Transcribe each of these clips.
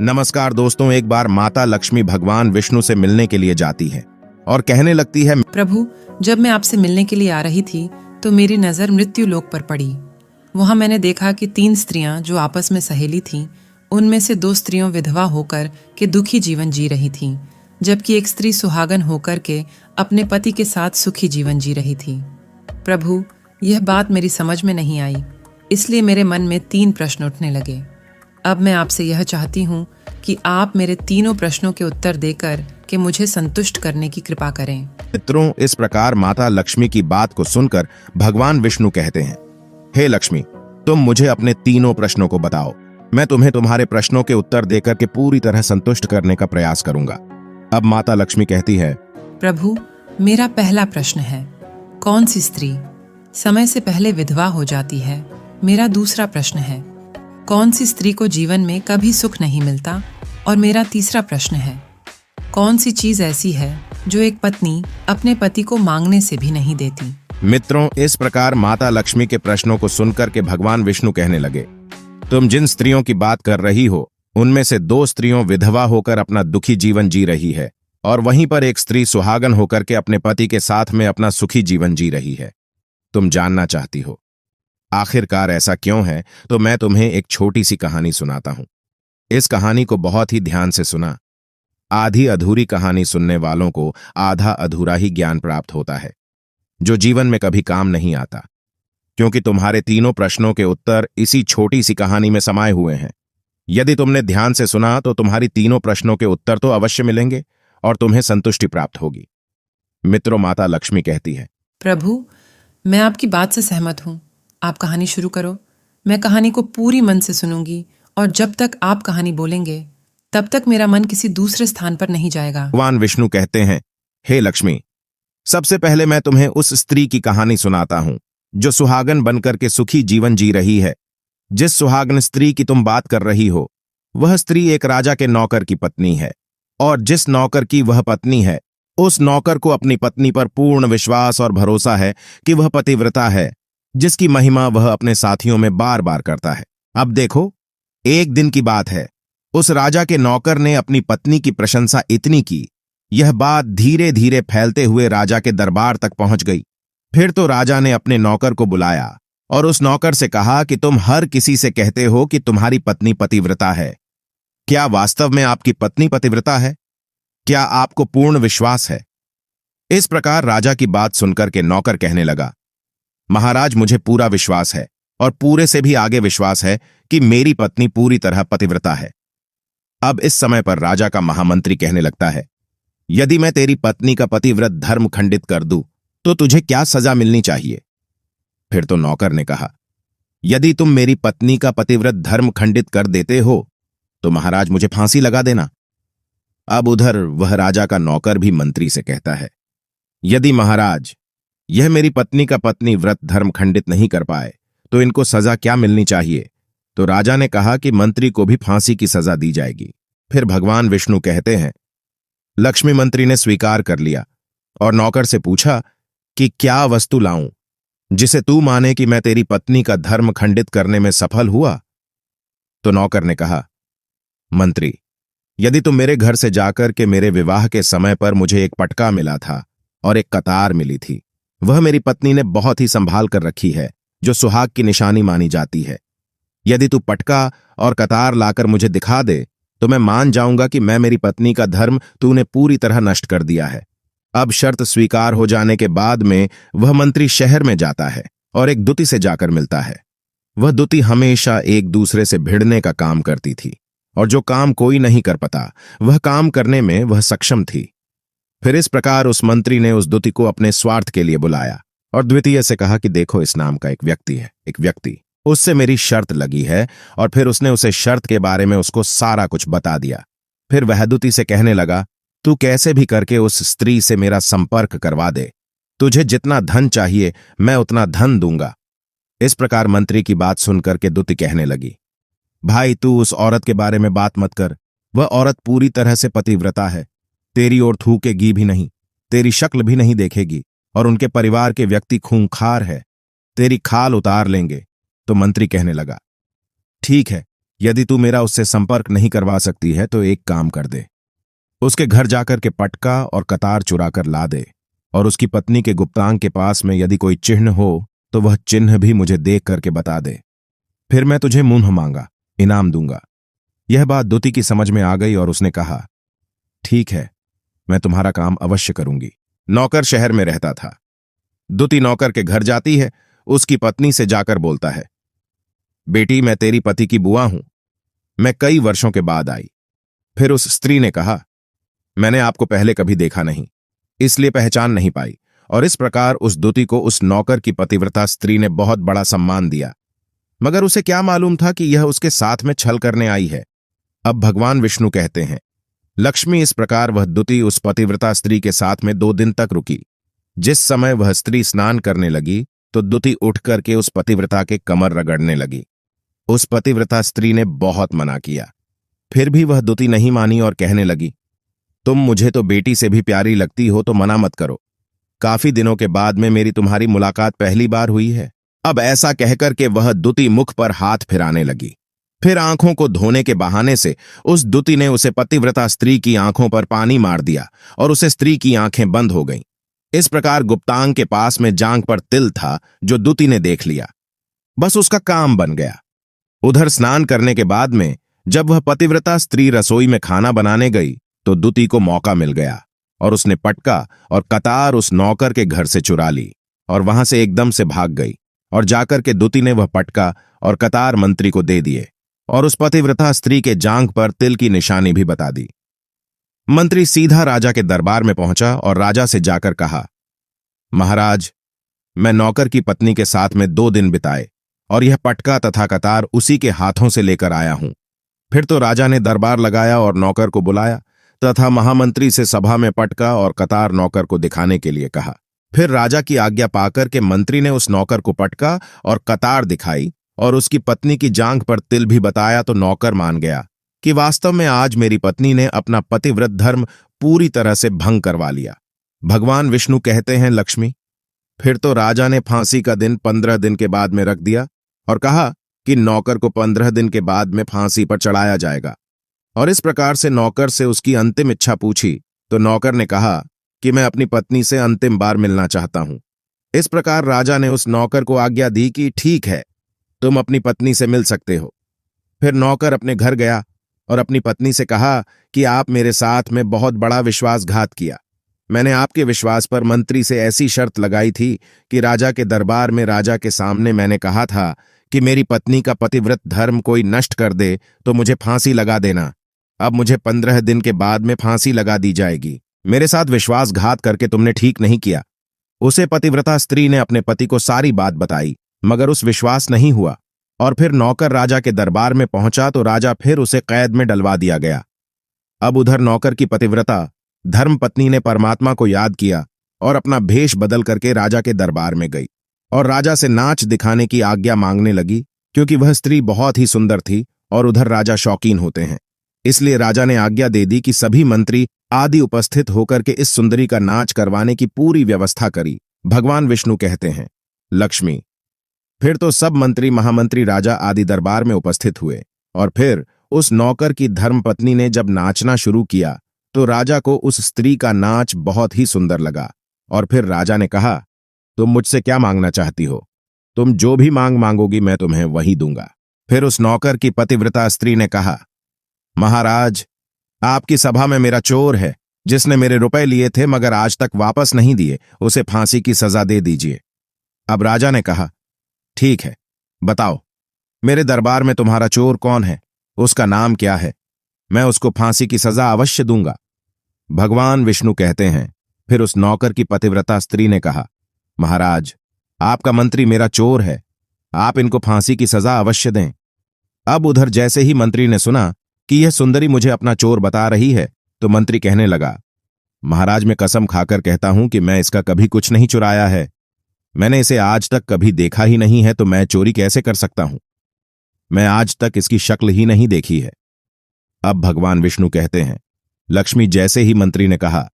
नमस्कार दोस्तों। एक बार माता लक्ष्मी भगवान विष्णु से मिलने के लिए जाती है और कहने लगती है, प्रभु, जब मैं आपसे मिलने के लिए आ रही थी तो मेरी नज़र मृत्यु लोक पर पड़ी। वहां मैंने देखा कि 3 स्त्रियां जो आपस में सहेली थीं, उनमें से 2 स्त्रियों विधवा होकर के दुखी जीवन जी रही थीं, जबकि एक स्त्री सुहागन होकर के अपने पति के साथ सुखी जीवन जी रही थी। प्रभु, यह बात मेरी समझ में नहीं आई, इसलिए मेरे मन में 3 प्रश्न उठने लगे। अब मैं आपसे यह चाहती हूँ कि आप मेरे तीनों प्रश्नों के उत्तर देकर के मुझे संतुष्ट करने की कृपा करें। मित्रों, इस प्रकार माता लक्ष्मी की बात को सुनकर भगवान विष्णु कहते हैं, हे लक्ष्मी, तुम मुझे अपने तीनों प्रश्नों को बताओ। मैं तुम्हें तुम्हारे प्रश्नों के उत्तर देकर के पूरी तरह संतुष्ट करने का प्रयास करूंगा। अब माता लक्ष्मी कहती है, प्रभु, मेरा पहला प्रश्न है, कौन सी स्त्री समय से पहले विधवा हो जाती है? मेरा दूसरा प्रश्न है, कौन सी स्त्री को जीवन में कभी सुख नहीं मिलता? और मेरा तीसरा प्रश्न है, कौन सी चीज ऐसी है जो एक पत्नी अपने पति को मांगने से भी नहीं देती? मित्रों, इस प्रकार माता लक्ष्मी के प्रश्नों को सुनकर के भगवान विष्णु कहने लगे, तुम जिन स्त्रियों की बात कर रही हो, उनमें से 2 स्त्रियों विधवा होकर अपना दुखी जीवन जी रही है और वहीं पर एक स्त्री सुहागन होकर के अपने पति के साथ में अपना सुखी जीवन जी रही है। तुम जानना चाहती हो आखिरकार ऐसा क्यों है, तो मैं तुम्हें एक छोटी सी कहानी सुनाता हूं। इस कहानी को बहुत ही ध्यान से सुना। आधी अधूरी कहानी सुनने वालों को आधा अधूरा ही ज्ञान प्राप्त होता है, जो जीवन में कभी काम नहीं आता, क्योंकि तुम्हारे तीनों प्रश्नों के उत्तर इसी छोटी सी कहानी में समाये हुए हैं। यदि तुमने ध्यान से सुना तो तुम्हारी तीनों प्रश्नों के उत्तर तो अवश्य मिलेंगे और तुम्हें संतुष्टि प्राप्त होगी। मित्रों, माता लक्ष्मी कहती है, प्रभु, मैं आपकी बात से सहमत हूँ। आप कहानी शुरू करो। मैं कहानी को पूरी मन से सुनूंगी और जब तक आप कहानी बोलेंगे तब तक मेरा मन किसी दूसरे स्थान पर नहीं जाएगा। भगवान विष्णु कहते हैं, हे लक्ष्मी, सबसे पहले मैं तुम्हें उस स्त्री की कहानी सुनाता हूं जो सुहागन बनकर के सुखी जीवन जी रही है। जिस सुहागन स्त्री की तुम बात कर रही हो, वह स्त्री एक राजा के नौकर की पत्नी है, और जिस नौकर की वह पत्नी है, उस नौकर को अपनी पत्नी पर पूर्ण विश्वास और भरोसा है कि वह पतिव्रता है, जिसकी महिमा वह अपने साथियों में बार बार करता है। अब देखो, एक दिन की बात है, उस राजा के नौकर ने अपनी पत्नी की प्रशंसा इतनी की, यह बात धीरे धीरे फैलते हुए राजा के दरबार तक पहुंच गई। फिर तो राजा ने अपने नौकर को बुलाया और उस नौकर से कहा कि तुम हर किसी से कहते हो कि तुम्हारी पत्नी पतिव्रता है। क्या वास्तव में आपकी पत्नी पतिव्रता है? क्या आपको पूर्ण विश्वास है? इस प्रकार राजा की बात सुनकर के नौकर कहने लगा, महाराज, मुझे पूरा विश्वास है और पूरे से भी आगे विश्वास है कि मेरी पत्नी पूरी तरह पतिव्रता है। अब इस समय पर राजा का महामंत्री कहने लगता है, यदि मैं तेरी पत्नी का पतिव्रत धर्म खंडित कर दूं तो तुझे क्या सजा मिलनी चाहिए? फिर तो नौकर ने कहा, यदि तुम मेरी पत्नी का पतिव्रत धर्म खंडित कर देते हो तो महाराज मुझे फांसी लगा देना। अब उधर वह राजा का नौकर भी मंत्री से कहता है, यदि महाराज यह मेरी पत्नी का पत्नी व्रत धर्म खंडित नहीं कर पाए तो इनको सजा क्या मिलनी चाहिए? तो राजा ने कहा कि मंत्री को भी फांसी की सजा दी जाएगी। फिर भगवान विष्णु कहते हैं, लक्ष्मी मंत्री ने स्वीकार कर लिया और नौकर से पूछा कि क्या वस्तु लाऊं जिसे तू माने कि मैं तेरी पत्नी का धर्म खंडित करने में सफल हुआ? तो नौकर ने कहा, मंत्री, यदि तुम मेरे घर से जाकर के मेरे विवाह के समय पर मुझे एक पटका मिला था और एक कतार मिली थी, वह मेरी पत्नी ने बहुत ही संभाल कर रखी है, जो सुहाग की निशानी मानी जाती है। यदि तू पटका और कतार लाकर मुझे दिखा दे तो मैं मान जाऊंगा कि मैं मेरी पत्नी का धर्म तूने पूरी तरह नष्ट कर दिया है। अब शर्त स्वीकार हो जाने के बाद में वह मंत्री शहर में जाता है और एक दुती से जाकर मिलता है। वह दुती हमेशा एक दूसरे से भिड़ने का काम करती थी और जो काम कोई नहीं कर पाता, वह काम करने में वह सक्षम थी। फिर इस प्रकार उस मंत्री ने उस दुती को अपने स्वार्थ के लिए बुलाया और द्वितीय से कहा कि देखो, इस नाम का एक व्यक्ति है, एक व्यक्ति, उससे मेरी शर्त लगी है। और फिर उसने उसे शर्त के बारे में उसको सारा कुछ बता दिया। फिर वह दुती से कहने लगा, तू कैसे भी करके उस स्त्री से मेरा संपर्क करवा दे, तुझे जितना धन चाहिए मैं उतना धन दूंगा। इस प्रकार मंत्री की बात सुनकर के दुती कहने लगी, भाई, तू उस औरत के बारे में बात मत कर, वह औरत पूरी तरह से पतिव्रता है, तेरी ओर थूकेगी भी नहीं, तेरी शक्ल भी नहीं देखेगी, और उनके परिवार के व्यक्ति खूंखार है, तेरी खाल उतार लेंगे। तो मंत्री कहने लगा, ठीक है, यदि तू मेरा उससे संपर्क नहीं करवा सकती है तो एक काम कर दे, उसके घर जाकर के पटका और कतार चुरा कर ला दे, और उसकी पत्नी के गुप्तांग के पास में यदि कोई चिन्ह हो तो वह चिन्ह भी मुझे देख करके बता दे। फिर मैं तुझे मुंह मांगा इनाम दूंगा। यह बात दुती की समझ में आ गई और उसने कहा, ठीक है, मैं तुम्हारा काम अवश्य करूंगी। नौकर शहर में रहता था। दुती नौकर के घर जाती है, उसकी पत्नी से जाकर बोलता है, बेटी, मैं तेरी पति की बुआ हूं, मैं कई वर्षों के बाद आई। फिर उस स्त्री ने कहा, मैंने आपको पहले कभी देखा नहीं, इसलिए पहचान नहीं पाई। और इस प्रकार उस दुती को उस नौकर की पतिव्रता स्त्री ने बहुत बड़ा सम्मान दिया, मगर उसे क्या मालूम था कि यह उसके साथ में छल करने आई है। अब भगवान विष्णु कहते हैं, लक्ष्मी, इस प्रकार वह दुती उस पतिव्रता स्त्री के साथ में 2 दिन तक रुकी। जिस समय वह स्त्री स्नान करने लगी तो दुती उठ करके उस पतिव्रता के कमर रगड़ने लगी। उस पतिव्रता स्त्री ने बहुत मना किया, फिर भी वह दुती नहीं मानी और कहने लगी, तुम मुझे तो बेटी से भी प्यारी लगती हो, तो मना मत करो। काफी दिनों के बाद में मेरी तुम्हारी मुलाकात पहली बार हुई है। अब ऐसा कहकर के वह दुती मुख पर हाथ फिराने लगी। फिर आंखों को धोने के बहाने से उस दुती ने उसे पतिव्रता स्त्री की आंखों पर पानी मार दिया और उसे स्त्री की आंखें बंद हो गईं। इस प्रकार गुप्तांग के पास में जांघ पर तिल था जो दुती ने देख लिया। बस उसका काम बन गया। उधर स्नान करने के बाद में जब वह पतिव्रता स्त्री रसोई में खाना बनाने गई तो दुती को मौका मिल गया और उसने पटका और कतार उस नौकर के घर से चुरा ली और वहां से एकदम से भाग गई। और जाकर के दुती ने वह पटका और कतार मंत्री को दे दिए और उस पतिव्रता स्त्री के जांघ पर तिल की निशानी भी बता दी। मंत्री सीधा राजा के दरबार में पहुंचा और राजा से जाकर कहा, महाराज, मैं नौकर की पत्नी के साथ में 2 दिन बिताए और यह पटका तथा कतार उसी के हाथों से लेकर आया हूं। फिर तो राजा ने दरबार लगाया और नौकर को बुलाया तथा महामंत्री से सभा में पटका और कतार नौकर को दिखाने के लिए कहा। फिर राजा की आज्ञा पाकर के मंत्री ने उस नौकर को पटका और कतार दिखाई और उसकी पत्नी की जांघ पर तिल भी बताया तो नौकर मान गया कि वास्तव में आज मेरी पत्नी ने अपना पतिव्रत धर्म पूरी तरह से भंग करवा लिया। भगवान विष्णु कहते हैं, लक्ष्मी, फिर तो राजा ने फांसी का दिन 15 दिन के बाद में रख दिया और कहा कि नौकर को 15 दिन के बाद में फांसी पर चढ़ाया जाएगा। और इस प्रकार से नौकर से उसकी अंतिम इच्छा पूछी तो नौकर ने कहा कि मैं अपनी पत्नी से अंतिम बार मिलना चाहता हूं। इस प्रकार राजा ने उस नौकर को आज्ञा दी कि ठीक है, तुम अपनी पत्नी से मिल सकते हो। फिर नौकर अपने घर गया और अपनी पत्नी से कहा कि आप मेरे साथ में बहुत बड़ा विश्वासघात किया। मैंने आपके विश्वास पर मंत्री से ऐसी शर्त लगाई थी कि राजा के दरबार में राजा के सामने मैंने कहा था कि मेरी पत्नी का पतिव्रत धर्म कोई नष्ट कर दे तो मुझे फांसी लगा देना। अब मुझे 15 दिन के बाद में फांसी लगा दी जाएगी। मेरे साथ विश्वासघात करके तुमने ठीक नहीं किया। उसे पतिव्रता स्त्री ने अपने पति को सारी बात बताई, मगर उस विश्वास नहीं हुआ और फिर नौकर राजा के दरबार में पहुंचा तो राजा फिर उसे कैद में डलवा दिया गया। अब उधर नौकर की पतिव्रता धर्मपत्नी ने परमात्मा को याद किया और अपना भेष बदल करके राजा के दरबार में गई और राजा से नाच दिखाने की आज्ञा मांगने लगी, क्योंकि वह स्त्री बहुत ही सुंदर थी और उधर राजा शौकीन होते हैं। इसलिए राजा ने आज्ञा दे दी कि सभी मंत्री आदि उपस्थित होकर के इस सुंदरी का नाच करवाने की पूरी व्यवस्था करी। भगवान विष्णु कहते हैं, लक्ष्मी, फिर तो सब मंत्री, महामंत्री, राजा आदि दरबार में उपस्थित हुए और फिर उस नौकर की धर्मपत्नी ने जब नाचना शुरू किया तो राजा को उस स्त्री का नाच बहुत ही सुंदर लगा। और फिर राजा ने कहा, तुम मुझसे क्या मांगना चाहती हो? तुम जो भी मांगोगी मैं तुम्हें वही दूंगा। फिर उस नौकर की पतिव्रता स्त्री ने कहा, महाराज, आपकी सभा में मेरा चोर है जिसने मेरे रुपए लिए थे मगर आज तक वापस नहीं दिए, उसे फांसी की सजा दे दीजिए। अब राजा ने कहा, ठीक है, बताओ मेरे दरबार में तुम्हारा चोर कौन है, उसका नाम क्या है? मैं उसको फांसी की सजा अवश्य दूंगा। भगवान विष्णु कहते हैं, फिर उस नौकर की पतिव्रता स्त्री ने कहा, महाराज, आपका मंत्री मेरा चोर है, आप इनको फांसी की सजा अवश्य दें। अब उधर जैसे ही मंत्री ने सुना कि यह सुंदरी मुझे अपना चोर बता रही है तो मंत्री कहने लगा, महाराज, मैं कसम खाकर कहता हूं कि मैं इसका कभी कुछ नहीं चुराया है। मैंने इसे आज तक कभी देखा ही नहीं है तो मैं चोरी कैसे कर सकता हूं? मैं आज तक इसकी शक्ल ही नहीं देखी है। अब भगवान विष्णु कहते हैं, लक्ष्मी, जैसे ही मंत्री ने कहा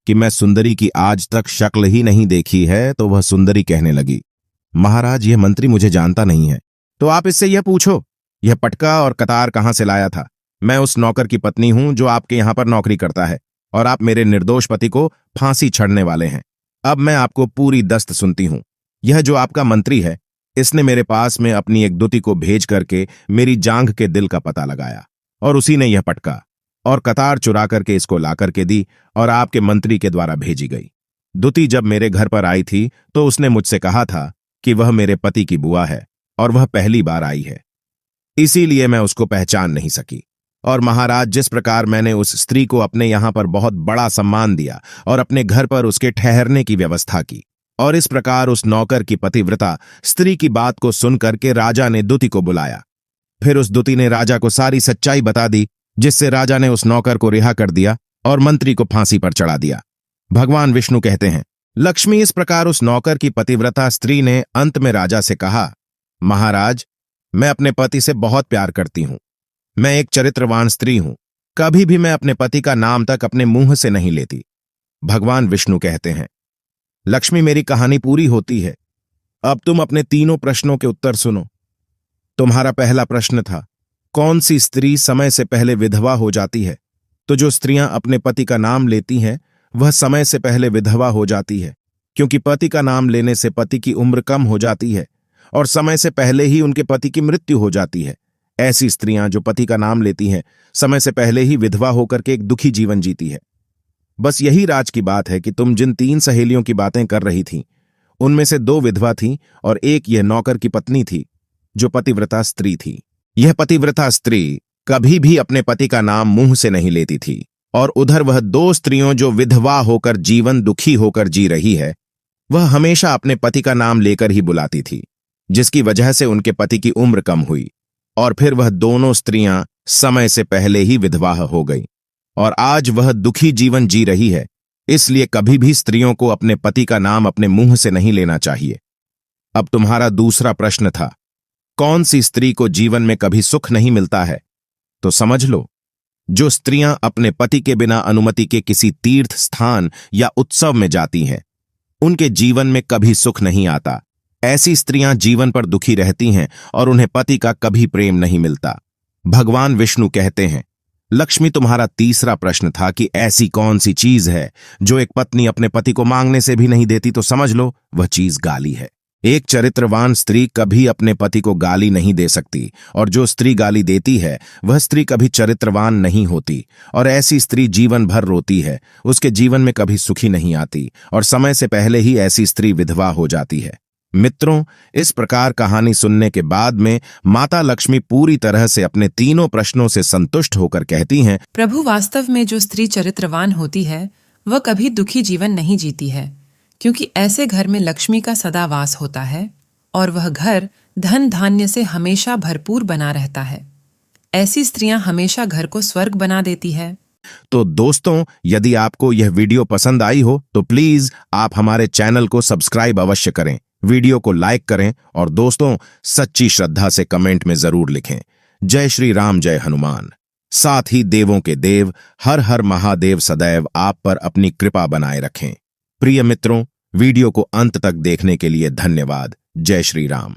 कि मैं सुंदरी की आज तक शक्ल ही नहीं देखी है तो वह सुंदरी कहने लगी, महाराज, यह मंत्री मुझे जानता नहीं है, तो आप इससे यह पूछो यह पटका और कतार कहां से लाया था? मैं उस नौकर की पत्नी हूं जो आपके यहां पर नौकरी करता है, और आप मेरे निर्दोष पति को फांसी चढ़ने वाले हैं। अब मैं आपको पूरी दस्त सुनती हूं। यह जो आपका मंत्री है, इसने मेरे पास में अपनी एक दूती को भेज करके मेरी जांघ के दिल का पता लगाया, और उसी ने यह पटका और कतार चुरा करके इसको ला करके दी और आपके मंत्री के द्वारा भेजी गई। दूती जब मेरे घर पर आई थी तो उसने मुझसे कहा था कि वह मेरे पति की बुआ है और वह पहली बार आई है, इसीलिए मैं उसको पहचान नहीं सकी। और महाराज, जिस प्रकार मैंने उस स्त्री को अपने यहां पर बहुत बड़ा सम्मान दिया और अपने घर पर उसके ठहरने की व्यवस्था की, और इस प्रकार उस नौकर की पतिव्रता स्त्री की बात को सुनकर के राजा ने दूती को बुलाया। फिर उस दूती ने राजा को सारी सच्चाई बता दी, जिससे राजा ने उस नौकर को रिहा कर दिया और मंत्री को फांसी पर चढ़ा दिया। भगवान विष्णु कहते हैं, लक्ष्मी, इस प्रकार उस नौकर की पतिव्रता स्त्री ने अंत में राजा से कहा, महाराज, मैं अपने पति से बहुत प्यार करती हूं। मैं एक चरित्रवान स्त्री हूं। कभी भी मैं अपने पति का नाम तक अपने मुंह से नहीं लेती। भगवान विष्णु कहते हैं, लक्ष्मी, मेरी कहानी पूरी होती है। अब तुम अपने तीनों प्रश्नों के उत्तर सुनो। तुम्हारा पहला प्रश्न था, कौन सी स्त्री समय से पहले विधवा हो जाती है? तो जो स्त्रियां अपने पति का नाम लेती हैं, वह समय से पहले विधवा हो जाती है, क्योंकि पति का नाम लेने से पति की उम्र कम हो जाती है और समय से पहले ही उनके पति की मृत्यु हो जाती है। ऐसी स्त्रियां जो पति का नाम लेती हैं, समय से पहले ही विधवा होकर के एक दुखी जीवन जीती है। बस यही राज की बात है कि तुम जिन 3 सहेलियों की बातें कर रही थीं, उनमें से 2 विधवा थीं और एक यह नौकर की पत्नी थी जो पतिव्रता स्त्री थी। यह पतिव्रता स्त्री कभी भी अपने पति का नाम मुंह से नहीं लेती थी, और उधर वह 2 स्त्रियों जो विधवा होकर जीवन दुखी होकर जी रही है, वह हमेशा अपने पति का नाम लेकर ही बुलाती थी, जिसकी वजह से उनके पति की उम्र कम हुई और फिर वह दोनों स्त्रियां समय से पहले ही विधवा हो गई और आज वह दुखी जीवन जी रही है। इसलिए कभी भी स्त्रियों को अपने पति का नाम अपने मुंह से नहीं लेना चाहिए। अब तुम्हारा दूसरा प्रश्न था, कौन सी स्त्री को जीवन में कभी सुख नहीं मिलता है? तो समझ लो, जो स्त्रियां अपने पति के बिना अनुमति के किसी तीर्थ स्थान या उत्सव में जाती हैं, उनके जीवन में कभी सुख नहीं आता। ऐसी स्त्रियां जीवन पर दुखी रहती हैं और उन्हें पति का कभी प्रेम नहीं मिलता। भगवान विष्णु कहते हैं, लक्ष्मी, तुम्हारा तीसरा प्रश्न था कि ऐसी कौन सी चीज है जो एक पत्नी अपने पति को मांगने से भी नहीं देती? तो समझ लो, वह चीज गाली है। एक चरित्रवान स्त्री कभी अपने पति को गाली नहीं दे सकती, और जो स्त्री गाली देती है वह स्त्री कभी चरित्रवान नहीं होती, और ऐसी स्त्री जीवन भर रोती है, उसके जीवन में कभी सुखी नहीं आती और समय से पहले ही ऐसी स्त्री विधवा हो जाती है। मित्रों, इस प्रकार कहानी सुनने के बाद में माता लक्ष्मी पूरी तरह से अपने तीनों प्रश्नों से संतुष्ट होकर कहती हैं, प्रभु, वास्तव में जो स्त्री चरित्रवान होती है वह कभी दुखी जीवन नहीं जीती है, क्योंकि ऐसे घर में लक्ष्मी का सदा वास होता है और वह घर धन धान्य से हमेशा भरपूर बना रहता है। ऐसी स्त्रियां हमेशा घर को स्वर्ग बना देती है। तो दोस्तों, यदि आपको यह वीडियो पसंद आई हो तो प्लीज आप हमारे चैनल को सब्सक्राइब अवश्य करें, वीडियो को लाइक करें और दोस्तों, सच्ची श्रद्धा से कमेंट में जरूर लिखें, जय श्री राम, जय हनुमान। साथ ही देवों के देव हर हर महादेव सदैव आप पर अपनी कृपा बनाए रखें। प्रिय मित्रों, वीडियो को अंत तक देखने के लिए धन्यवाद। जय श्री राम।